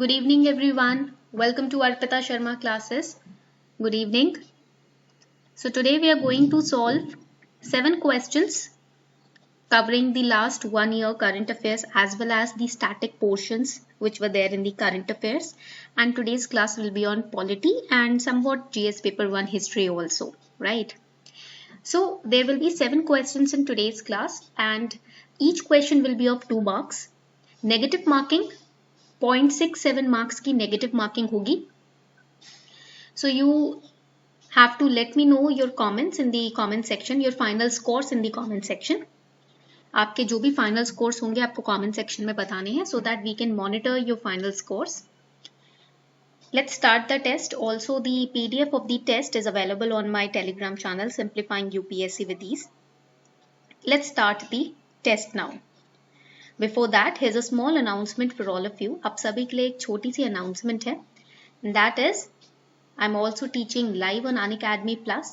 Good evening, everyone. Welcome to Arpita Sharma classes. Good evening. So today we are going to solve 7 questions covering the last 1 year current affairs as well as the static portions which were there in the current affairs. And today's class will be on polity and somewhat GS paper 1 history also, right? So there will be 7 questions in today's class and each question will be of 2 marks. Negative marking 0.67 marks की negative marking होगी. So you have to let me know your comments in the comment section, your final scores in the comment section. आपके जो भी final scores होंगे आपको comment section में बताने हैं so that we can monitor your final scores. Let's start the test. Also, the PDF of the test is available on my Telegram channel, Simplifying UPSC with Ease. Let's start the test now. Before that, here's a small announcement for all of you. आप सभी के लिए एक छोटी सी announcement है. That is, I'm also teaching live on Unacademy Plus.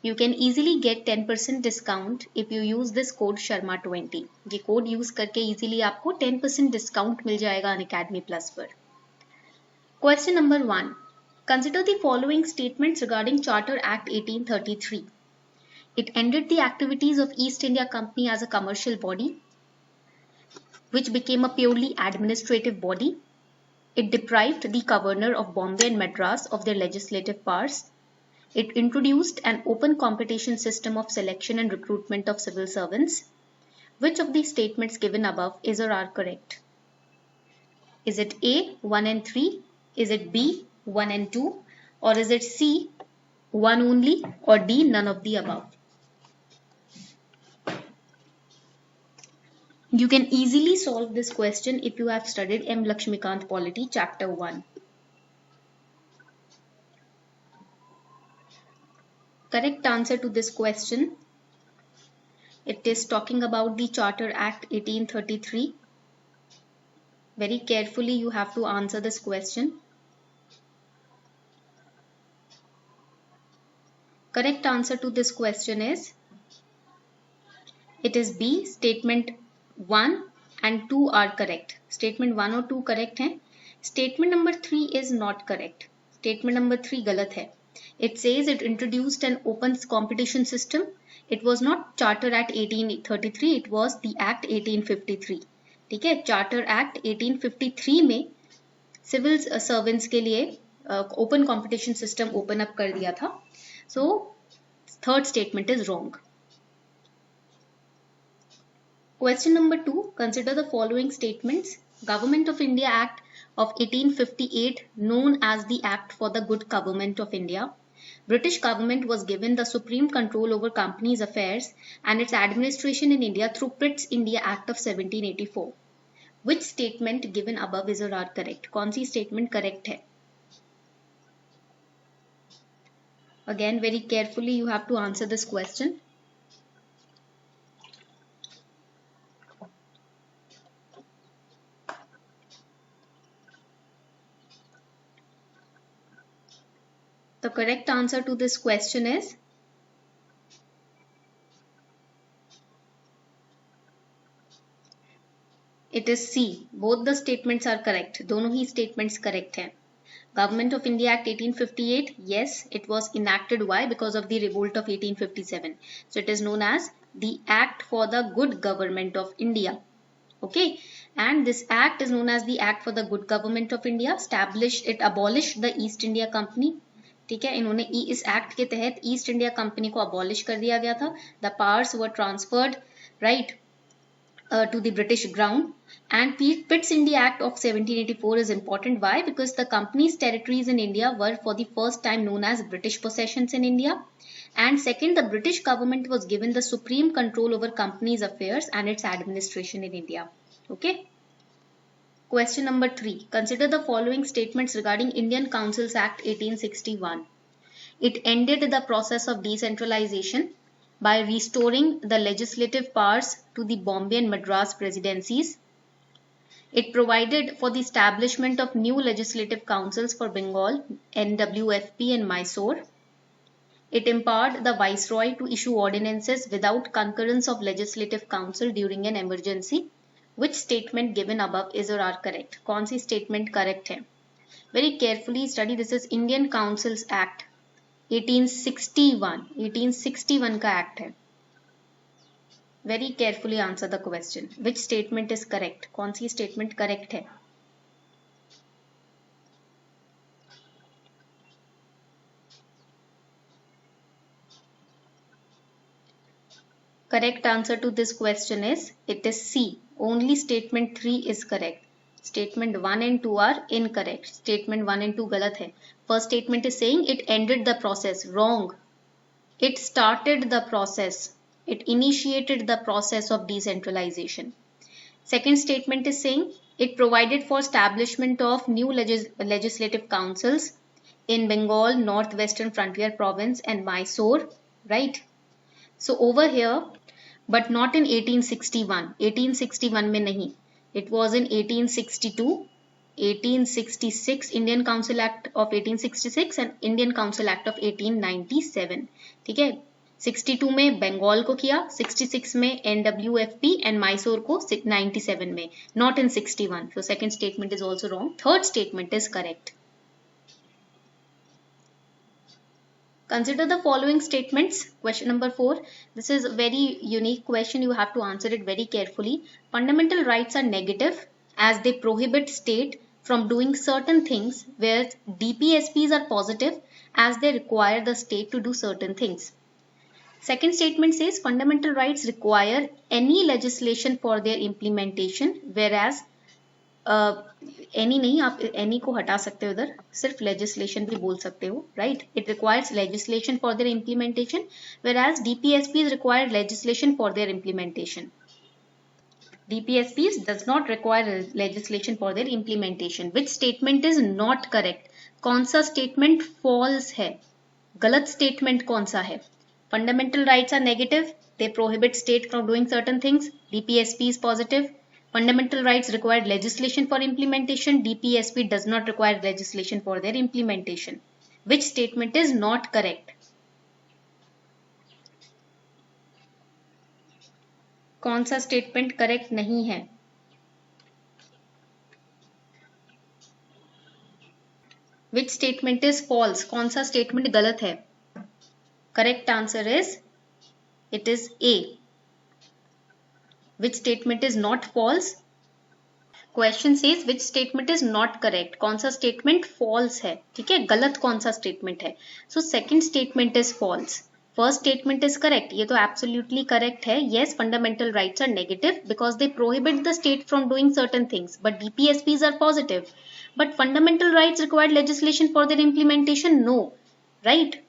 You can easily get 10% discount if you use this code Sharma20. ये code use करके easily आपको 10% discount मिल जाएगा Unacademy Plus पर. Question number 1. Consider the following statements regarding Charter Act 1833. It ended the activities of East India Company as a commercial body, which became a purely administrative body. It deprived the governor of Bombay and Madras of their legislative powers. It introduced an open competition system of selection and recruitment of civil servants. Which of the statements given above is or are correct? Is it A, 1 and 3? Is it B, 1 and 2? Or is it C, 1 only? Or D, none of the above? You can easily solve this question if you have studied M. Lakshmikant Polity, Chapter 1. Correct answer to this question. It is talking about the Charter Act 1833. Very carefully you have to answer this question. Correct answer to this question is, it is B. Statement 1 and 2 are correct. Statement 1 और 2 correct हैं. Statement number 3 is not correct. Statement number 3 गलत है. It says it introduced an open competition system. It was not Charter Act 1833, it was the Act 1853. ठीक है, Charter Act 1853 में civil servants के लिए open competition system open up कर दिया था. So third statement is wrong. Question number 2. Consider the following statements. Government of India Act of 1858, known as the Act for the Good Government of India. British government was given the supreme control over companies' affairs and its administration in India through Pitt's India Act of 1784. Which statement given above is or are correct? कौन सी statement correct है? Again, very carefully you have to answer this question. The correct answer to this question is it is C. Both the statements are correct. दोनों ही statements correct हैं. Government of India Act 1858, yes, it was enacted. Why? Because of the revolt of 1857. So it is known as the Act for the Good Government of India. Okay, and this act is known as the Act for the Good Government of India. It abolished the East India Company. ठीक है, इन्होंने इस act के तहत east India company को abolish कर दिया गया था. The powers were transferred right to the British ground. And Pitt's India Act of 1784 is important. Why? Because the company's territories in India were for the first time known as British possessions in India. And second, the British government was given the supreme control over companies' affairs and its administration in India. Okay. Question number 3. Consider the following statements regarding Indian Councils Act 1861. It ended the process of decentralization by restoring the legislative powers to the Bombay and Madras presidencies. It provided for the establishment of new legislative councils for Bengal, NWFP and Mysore. It empowered the Viceroy to issue ordinances without concurrence of Legislative Council during an emergency. Which statement given above is or are correct? कौन सी statement correct है? Very carefully study. This is Indian Councils Act 1861. 1861 का act है. Very carefully answer the question. Which statement is correct? कौन सी statement correct है? Correct answer to this question is it is C. Only statement 3 is correct. Statement 1 and 2 are incorrect. Statement 1 and 2 गलत है. First statement is saying it ended the process. Wrong. It started the process. It initiated the process of decentralization. Second statement is saying it provided for establishment of new legislative councils in Bengal, Northwestern Frontier Province and Mysore. Right? So over here, but not in 1861. 1861 में नहीं. It was in 1862, 1866 Indian Council Act of 1866 and Indian Council Act of 1897. ठीक है. 62 में बंगाल को किया, 66 में NWFP and Mysore को 97 में, not in 61. So second statement is also wrong. Third statement is correct. Consider the following statements. Question number 4. This is a very unique question. You have to answer it very carefully. Fundamental rights are negative as they prohibit state from doing certain things, whereas DPSPs are positive as they require the state to do certain things. Second statement says fundamental rights require any legislation for their implementation, whereas any नहीं, आप any को हटा सकते हो, उधर सिर्फ legislation भी बोल सकते हो. Right. It requires legislation for their implementation, whereas DPSPs require legislation for their implementation. DPSPs does not require legislation for their implementation. Which statement is not correct? कौन सा statement false है? गलत statement कौन सा है? Fundamental rights are negative. They prohibit state from doing certain things. DPSP is positive. Fundamental rights require legislation for implementation. DPSP does not require legislation for their implementation. Which statement is not correct? कौन सा statement correct नहीं है? Which statement is false? कौन सा statement गलत है? Correct answer is it is A. Which statement is not false? Question says which statement is not correct? कौन सा statement false है? ठीक है, गलत कौन सा statement है? So second statement is false. First statement is correct. ये तो absolutely correct है. Yes, fundamental rights are negative because they prohibit the state from doing certain things. But DPSPs are positive. But fundamental rights require legislation for their implementation? No. Right?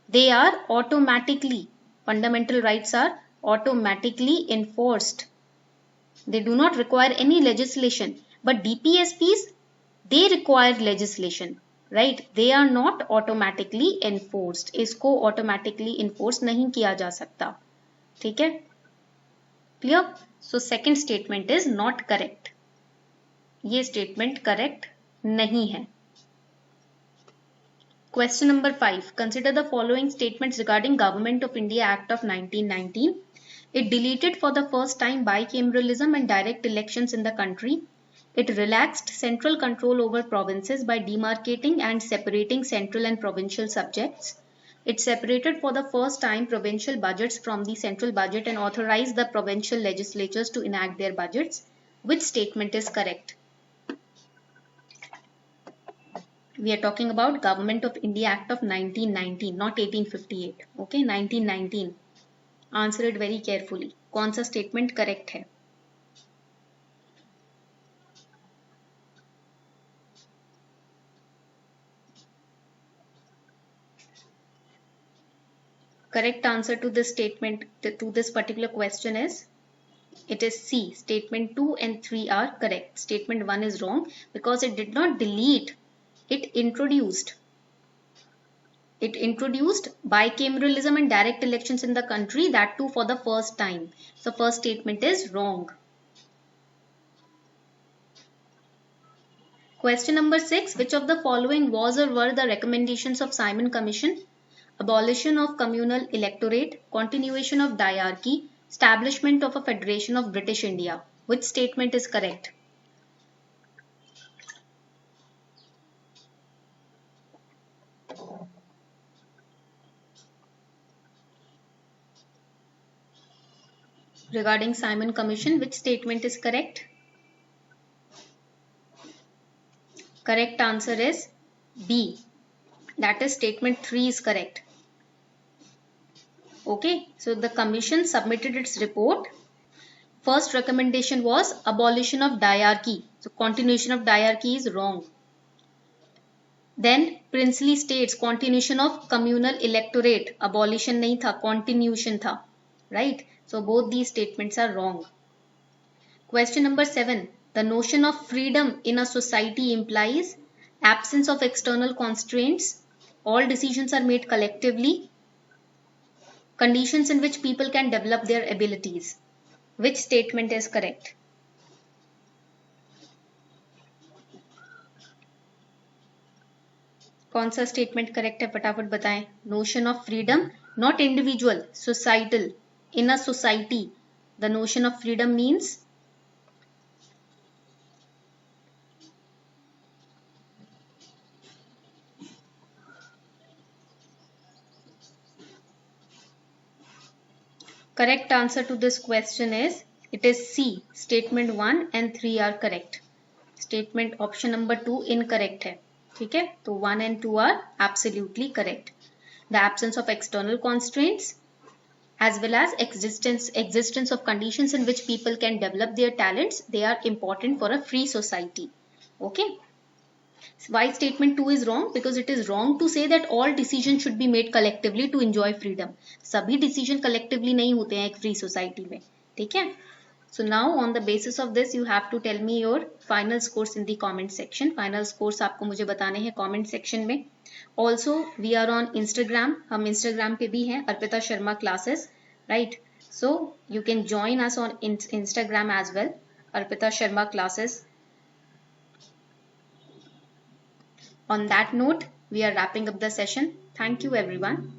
They are automatically. Fundamental rights are automatically enforced. They do not require any legislation. But DPSPs, they require legislation. Right? They are not automatically enforced. इसको automatically enforce नहीं किया जा सकता. ठीक है? Clear? So second statement is not correct. ये statement correct नहीं है. Question number 5. Consider the following statements regarding Government of India Act of 1919. It deleted for the first time bicameralism and direct elections in the country. It relaxed central control over provinces by demarcating and separating central and provincial subjects. It separated for the first time provincial budgets from the central budget and authorized the provincial legislatures to enact their budgets. Which statement is correct? We are talking about Government of India Act of 1919, not 1858. Okay, 1919. Answer it very carefully. कौन सा statement correct है? Correct answer to this statement, to this particular question is, it is C. Statement 2 and 3 are correct. Statement 1 is wrong because it did not delete. It introduced bicameralism and direct elections in the country, that too for the first time. So first statement is wrong. Question number 6. Which of the following was or were the recommendations of Simon Commission? Abolition of communal electorate, continuation of diarchy, establishment of a federation of British India. Which statement is correct? Regarding Simon Commission, which statement is correct? Correct answer is B. That is statement 3 is correct. Okay, so the commission submitted its report. First recommendation was abolition of diarchy. So continuation of diarchy is wrong. Then princely states, continuation of communal electorate. Abolition nahi tha, continuation tha. Right? So both these statements are wrong. Question number 7. The notion of freedom in a society implies absence of external constraints. All decisions are made collectively. Conditions in which people can develop their abilities. Which statement is correct? कौन सा statement correct है फटाफट बताएं. Notion of freedom, not individual, societal. In a society the notion of freedom means correct answer to this question is it is C. Statement 1 and 3 are correct. Statement option number 2 incorrect है. ठीक है, तो 1 and 2 are absolutely correct. The absence of external constraints as well as existence of conditions in which people can develop their talents, they are important for a free society. Okay. Why statement 2 is wrong? Because it is wrong to say that all decisions should be made collectively to enjoy freedom. सभी decision collectively नहीं होते हैं एक free society में. ठीक है. So now on the basis of this you have to tell me your final scores in the comment section. Final scores आपको मुझे बताने हैं comment section में. Also we are on Instagram. हम Instagram पे भी हैं, Arpita Sharma classes, right? So you can join us on Instagram as well, Arpita Sharma classes. On that note, we are wrapping up the session. Thank you everyone.